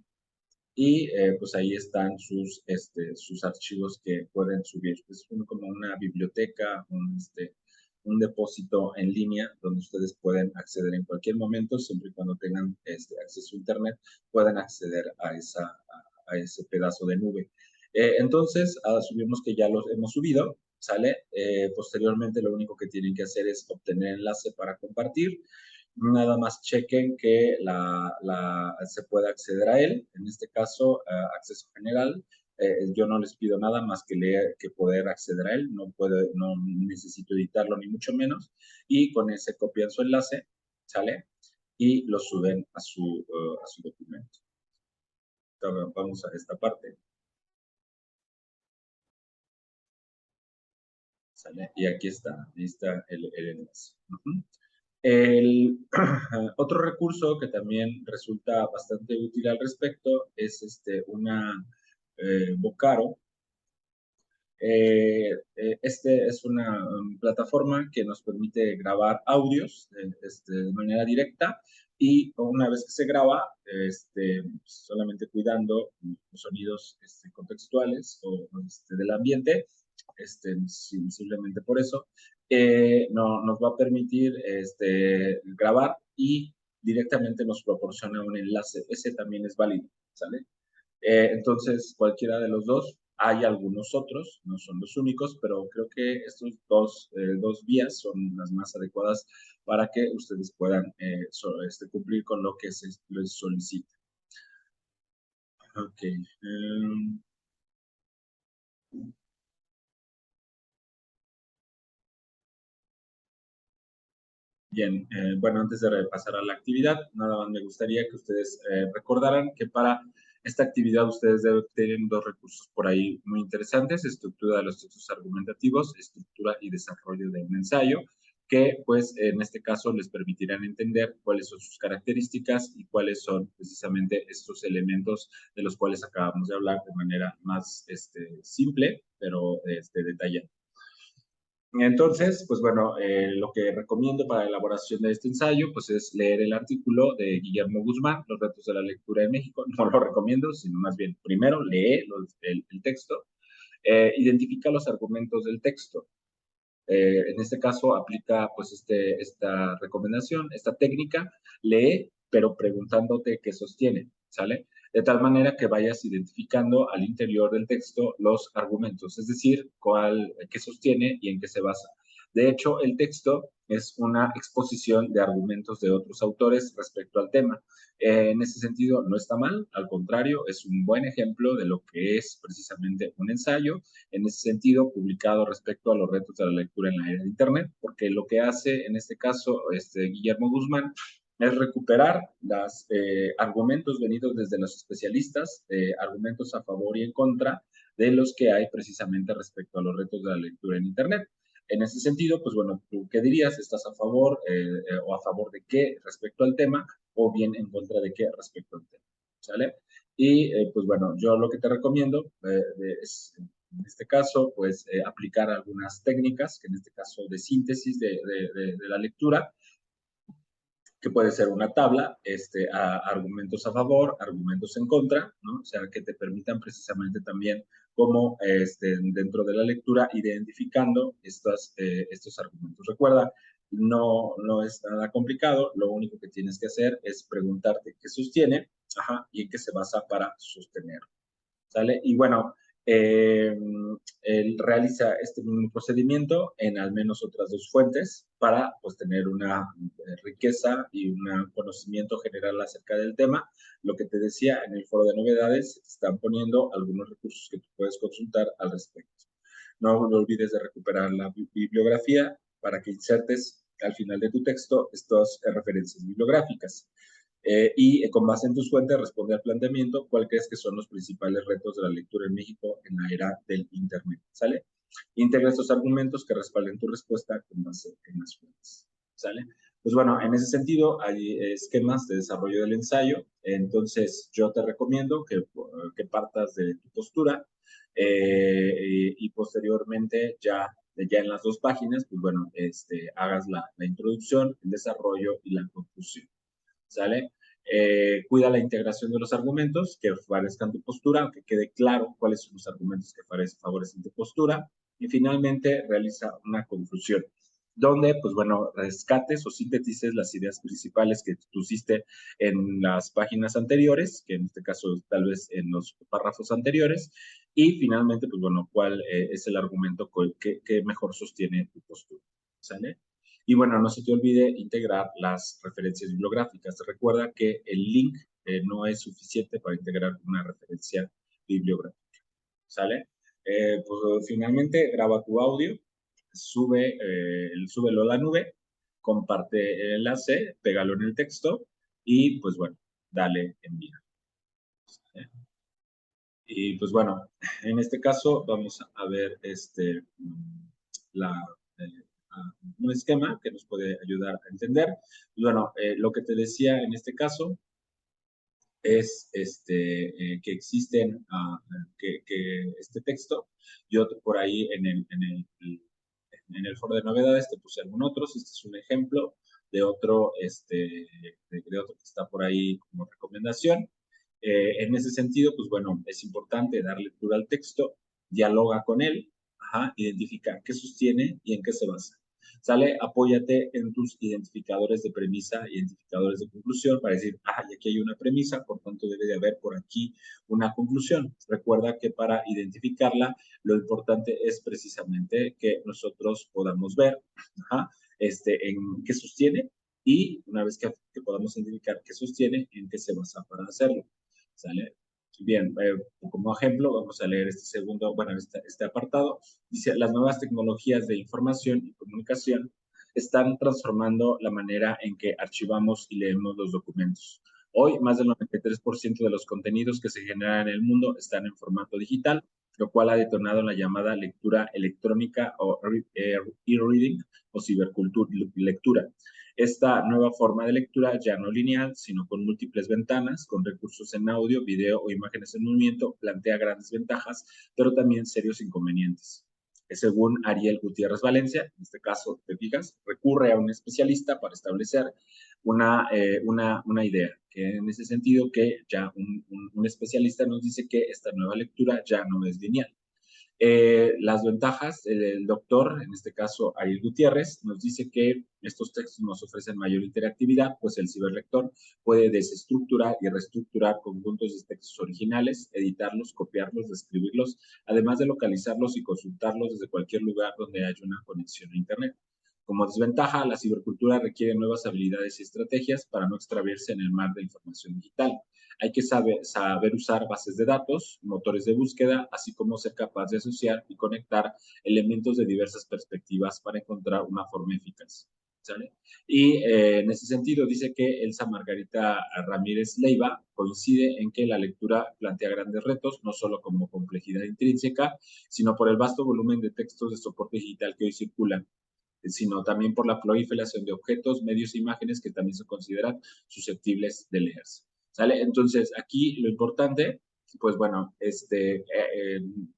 Y pues ahí están sus archivos que pueden subir. Es como una biblioteca, un depósito en línea donde ustedes pueden acceder en cualquier momento, siempre y cuando tengan acceso a Internet, puedan acceder a ese pedazo de nube. Entonces, asumimos que ya los hemos subido. ¿sale? Posteriormente lo único que tienen que hacer es obtener enlace para compartir. Nada más chequen que se pueda acceder a él. En este caso, acceso general. Yo no les pido nada más que leer, que poder acceder a él. No necesito editarlo ni mucho menos. Y con ese copian su enlace, ¿sale? Y lo suben a su documento. Entonces, vamos a esta parte. ¿Sale? Y aquí está, ahí está el enlace. El otro recurso que también resulta bastante útil al respecto es una Vocaro. Este es una plataforma que nos permite grabar audios de manera directa y una vez que se graba, solamente cuidando los sonidos contextuales o del ambiente, simplemente por eso, no, nos va a permitir grabar y directamente nos proporciona un enlace. Ese también es válido, ¿sale? Entonces, cualquiera de los dos, hay algunos otros, no son los únicos, pero creo que estos dos vías son las más adecuadas para que ustedes puedan cumplir con lo que se les solicita. Ok. Bien, bueno, antes de pasar a la actividad, nada más me gustaría que ustedes recordaran que para esta actividad ustedes deben tener dos recursos por ahí muy interesantes: estructura de los textos argumentativos, estructura y desarrollo de un ensayo, que pues en este caso les permitirán entender cuáles son sus características y cuáles son precisamente estos elementos de los cuales acabamos de hablar de manera más simple, pero detallada. Entonces, pues bueno, lo que recomiendo para la elaboración de este ensayo, pues es leer el artículo de Guillermo Guzmán, Los retos de la lectura en México. No lo recomiendo, sino más bien, primero lee el texto, identifica los argumentos del texto. En este caso aplica pues esta recomendación, esta técnica, lee, pero preguntándote qué sostiene, ¿sale? De tal manera que vayas identificando al interior del texto los argumentos, es decir, qué sostiene y en qué se basa. De hecho, el texto es una exposición de argumentos de otros autores respecto al tema. En ese sentido, no está mal, al contrario, es un buen ejemplo de lo que es precisamente un ensayo, en ese sentido, publicado respecto a los retos de la lectura en la era de Internet, porque lo que hace en este caso Guillermo Guzmán es recuperar los argumentos venidos desde los especialistas, argumentos a favor y en contra de los que hay precisamente respecto a los retos de la lectura en Internet. En ese sentido, pues bueno, ¿tú qué dirías? ¿Estás a favor o a favor de qué respecto al tema o bien en contra de qué respecto al tema? ¿Sale? Y pues bueno, yo lo que te recomiendo es, en este caso, pues aplicar algunas técnicas, que en este caso de síntesis de la lectura, que puede ser una tabla, argumentos a favor, argumentos en contra, ¿no? O sea, que te permitan precisamente también cómo dentro de la lectura identificando estos argumentos. Recuerda, no es nada complicado, lo único que tienes que hacer es preguntarte qué sostiene, y en qué se basa para sostener, ¿sale? Y bueno, él realiza este mismo procedimiento en al menos otras dos fuentes para pues tener una riqueza y un conocimiento general acerca del tema. Lo que te decía, en el foro de novedades se te están poniendo algunos recursos que tú puedes consultar al respecto. No olvides de recuperar la bibliografía para que insertes al final de tu texto estas referencias bibliográficas. Y con base en tus fuentes responde al planteamiento cuál crees que son los principales retos de la lectura en México en la era del Internet, ¿sale? Integra estos argumentos que respalden tu respuesta con base en las fuentes, ¿sale? Pues bueno, en ese sentido hay esquemas de desarrollo del ensayo, entonces yo te recomiendo que partas de tu postura y posteriormente ya en las dos páginas, pues bueno, hagas la introducción, el desarrollo y la conclusión. ¿Sale? Cuida la integración de los argumentos que favorezcan tu postura, aunque quede claro cuáles son los argumentos que favorecen tu postura. Y finalmente, realiza una conclusión. donde, pues bueno, rescates o sintetices las ideas principales que pusiste en las páginas anteriores, que en este caso tal vez en los párrafos anteriores, y finalmente, pues bueno, cuál es el argumento que mejor sostiene tu postura, ¿sale? Y bueno, no se te olvide integrar las referencias bibliográficas. Recuerda que el link no es suficiente para integrar una referencia bibliográfica, ¿sale? Pues finalmente graba tu audio, súbelo a la nube, comparte el enlace, pégalo en el texto y pues bueno, dale envío. ¿Sale? Y pues bueno, en este caso vamos a ver la, eh, un esquema que nos puede ayudar a entender. Pues bueno, lo que te decía en este caso es que existen, que este texto, yo por ahí en el foro de novedades te puse algún otros, este es un ejemplo de otro, de otro que está por ahí como recomendación. En ese sentido, pues bueno, es importante dar lectura al texto, dialoga con él, identificar qué sostiene y en qué se basa. ¿Sale? Apóyate en tus identificadores de premisa, identificadores de conclusión, para decir, y aquí hay una premisa, por tanto debe de haber por aquí una conclusión. Recuerda que para identificarla, lo importante es precisamente que nosotros podamos ver en qué sostiene y una vez que podamos identificar qué sostiene, en qué se basa para hacerlo. ¿Sale? Bien, como ejemplo, vamos a leer este segundo, bueno, este apartado. Dice, las nuevas tecnologías de información y comunicación están transformando la manera en que archivamos y leemos los documentos. Hoy, más del 93% de los contenidos que se generan en el mundo están en formato digital, lo cual ha detonado la llamada lectura electrónica o e-reading o ciberlectura. Esta nueva forma de lectura ya no lineal, sino con múltiples ventanas, con recursos en audio, video o imágenes en movimiento, plantea grandes ventajas, pero también serios inconvenientes. Según Ariel Gutiérrez Valencia, en este caso, te fijas, recurre a un especialista para establecer una idea, que en ese sentido que ya un especialista nos dice que esta nueva lectura ya no es lineal. Las ventajas, el doctor, en este caso Ariel Gutiérrez, nos dice que estos textos nos ofrecen mayor interactividad, pues el ciberlector puede desestructurar y reestructurar conjuntos de textos originales, editarlos, copiarlos, describirlos, además de localizarlos y consultarlos desde cualquier lugar donde haya una conexión a Internet. Como desventaja, la cibercultura requiere nuevas habilidades y estrategias para no extraviarse en el mar de información digital. Hay que saber usar bases de datos, motores de búsqueda, así como ser capaz de asociar y conectar elementos de diversas perspectivas para encontrar una forma eficaz. ¿Sale? Y en ese sentido dice que Elsa Margarita Ramírez Leiva coincide en que la lectura plantea grandes retos, no solo como complejidad intrínseca, sino por el vasto volumen de textos de soporte digital que hoy circulan, sino también por la proliferación de objetos, medios e imágenes que también se consideran susceptibles de leerse. ¿Sale? Entonces, aquí lo importante, pues bueno,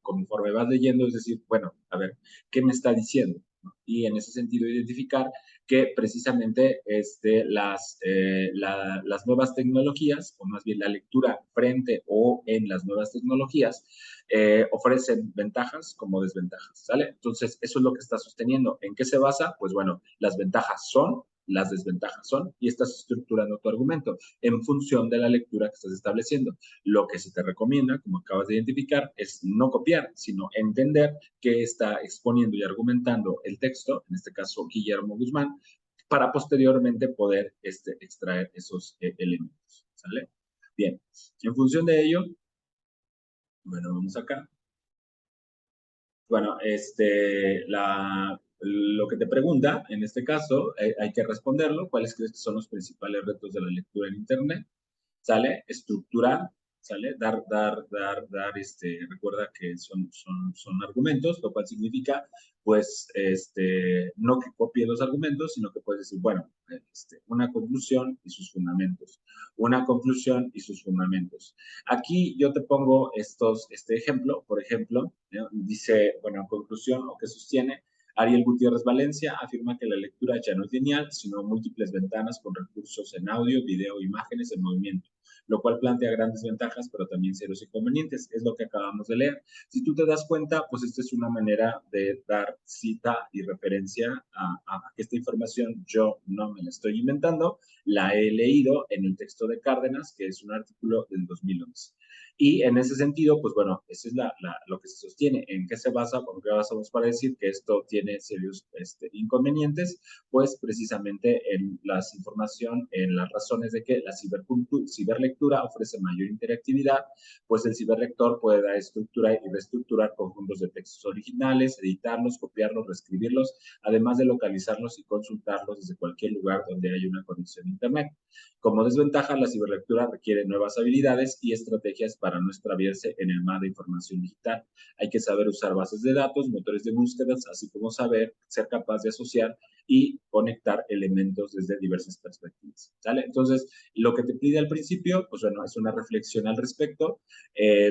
conforme vas leyendo, es decir, bueno, a ver, ¿qué me está diciendo? Y en ese sentido, identificar que precisamente las nuevas tecnologías, o más bien la lectura frente o en las nuevas tecnologías, ofrecen ventajas como desventajas, ¿sale? Entonces, eso es lo que está sosteniendo. ¿En qué se basa? Pues bueno, las ventajas son, las desventajas son, y estás estructurando tu argumento en función de la lectura que estás estableciendo. Lo que se te recomienda, como acabas de identificar, es no copiar, sino entender qué está exponiendo y argumentando el texto, en este caso Guillermo Guzmán, para posteriormente poder extraer esos elementos, ¿sale? Bien, en función de ello, bueno, vamos acá. Bueno, lo que te pregunta, en este caso, hay que responderlo. ¿Cuáles crees que son los principales retos de la lectura en Internet? ¿Sale? Estructurar, ¿sale? Recuerda que son argumentos, lo cual significa, pues, no que copie los argumentos, sino que puedes decir, bueno, una conclusión y sus fundamentos. Una conclusión y sus fundamentos. Aquí yo te pongo este ejemplo, por ejemplo, ¿no? Dice, bueno, conclusión o que sostiene, Ariel Gutiérrez Valencia afirma que la lectura ya no es lineal, sino múltiples ventanas con recursos en audio, video, imágenes en movimiento. lo cual plantea grandes ventajas, pero también serios inconvenientes. Es lo que acabamos de leer. Si tú te das cuenta, pues esta es una manera de dar cita y referencia a que esta información yo no me la estoy inventando, la he leído en el texto de Cárdenas, que es un artículo del 2011. Y en ese sentido, pues bueno, eso es lo que se sostiene. ¿En qué se basa? ¿Por qué basamos para decir que esto tiene serios inconvenientes? Pues precisamente en la información, en las razones de que la ciberlectura ofrece mayor interactividad, pues el ciberlector puede dar estructura y reestructurar conjuntos de textos originales, editarlos, copiarlos, reescribirlos, además de localizarlos y consultarlos desde cualquier lugar donde haya una conexión a Internet. Como desventaja, la ciberlectura requiere nuevas habilidades y estrategias para no extraviarse en el mar de información digital. Hay que saber usar bases de datos, motores de búsquedas, así como saber ser capaz de asociar y conectar elementos desde diversas perspectivas. ¿Sale? Entonces, lo que te pide al principio, pues bueno, es una reflexión al respecto.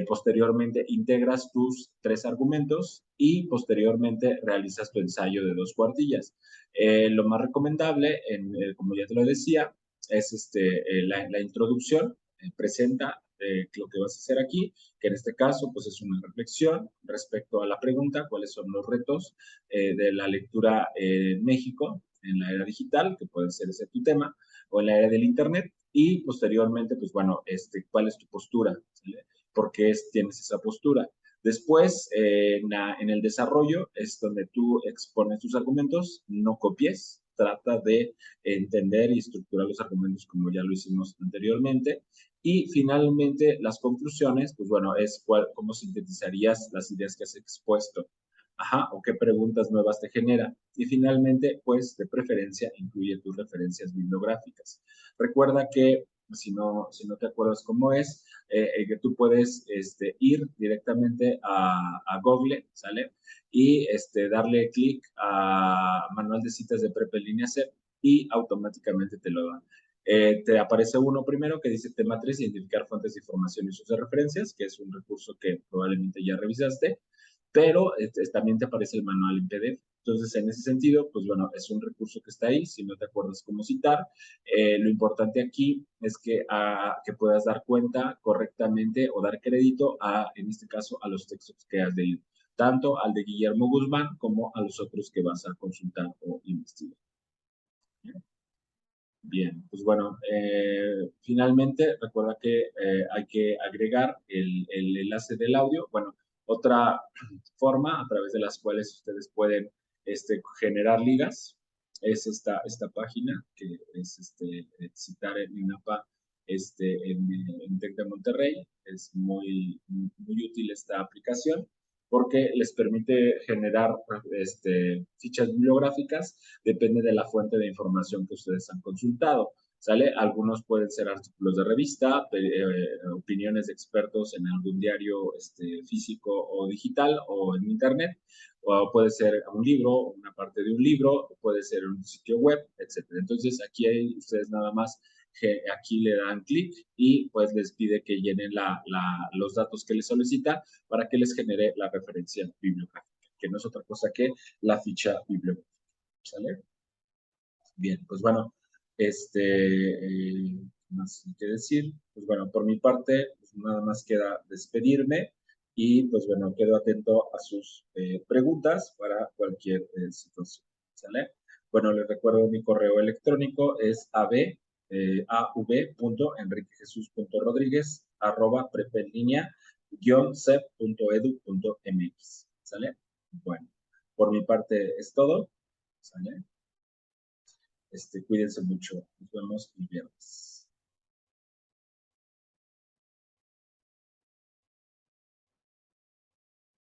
Posteriormente, integras tus 3 argumentos y posteriormente realizas tu ensayo de 2 cuartillas. Lo más recomendable, como ya te lo decía, es la introducción, presenta lo que vas a hacer aquí, que en este caso pues es una reflexión respecto a la pregunta, cuáles son los retos de la lectura en México en la era digital, que puede ser ese tu tema, o en la era del Internet, y posteriormente, pues bueno, cuál es tu postura, ¿sale? ¿Por qué tienes esa postura? Después, en el desarrollo es donde tú expones tus argumentos, no copies, trata de entender y estructurar los argumentos como ya lo hicimos anteriormente. Y finalmente, las conclusiones, pues bueno, es cómo sintetizarías las ideas que has expuesto. Ajá, o qué preguntas nuevas te genera. Y finalmente, pues de preferencia, incluye tus referencias bibliográficas. Recuerda que si no te acuerdas cómo es, que tú puedes ir directamente a Google, ¿sale? Y darle clic a Manual de Citas de Prepa en línea C y automáticamente te lo da. Te aparece uno primero que dice tema 3, identificar fuentes de información y sus referencias, que es un recurso que probablemente ya revisaste, pero también te aparece el manual en PDF. Entonces, en ese sentido, pues bueno, es un recurso que está ahí, si no te acuerdas cómo citar. Lo importante aquí es que puedas dar cuenta correctamente o dar crédito en este caso, a los textos que has leído, tanto al de Guillermo Guzmán como a los otros que vas a consultar o investigar. Bien, pues bueno, finalmente recuerda que hay que agregar el enlace del audio. Bueno, otra forma a través de las cuales ustedes pueden generar ligas es esta página que es citar en INAPA en TEC de Monterrey. Es muy útil esta aplicación porque les permite generar fichas bibliográficas, depende de la fuente de información que ustedes han consultado. ¿Sale? Algunos pueden ser artículos de revista, opiniones de expertos en algún diario físico o digital o en internet, o puede ser un libro, una parte de un libro, puede ser un sitio web, etc. Entonces, aquí hay ustedes nada más que aquí le dan clic y pues les pide que llenen los datos que les solicita para que les genere la referencia bibliográfica, que no es otra cosa que la ficha bibliográfica. ¿Sale? Bien, pues bueno, más que decir, pues bueno, por mi parte, pues nada más queda despedirme y pues bueno, quedo atento a sus preguntas para cualquier situación, ¿sale? Bueno, les recuerdo mi correo electrónico es av.enriquejesus.rodríguez@prepenlinea-cep.edu.mx, ¿sale? Bueno, por mi parte es todo, ¿sale? Cuídense mucho. Nos vemos el viernes.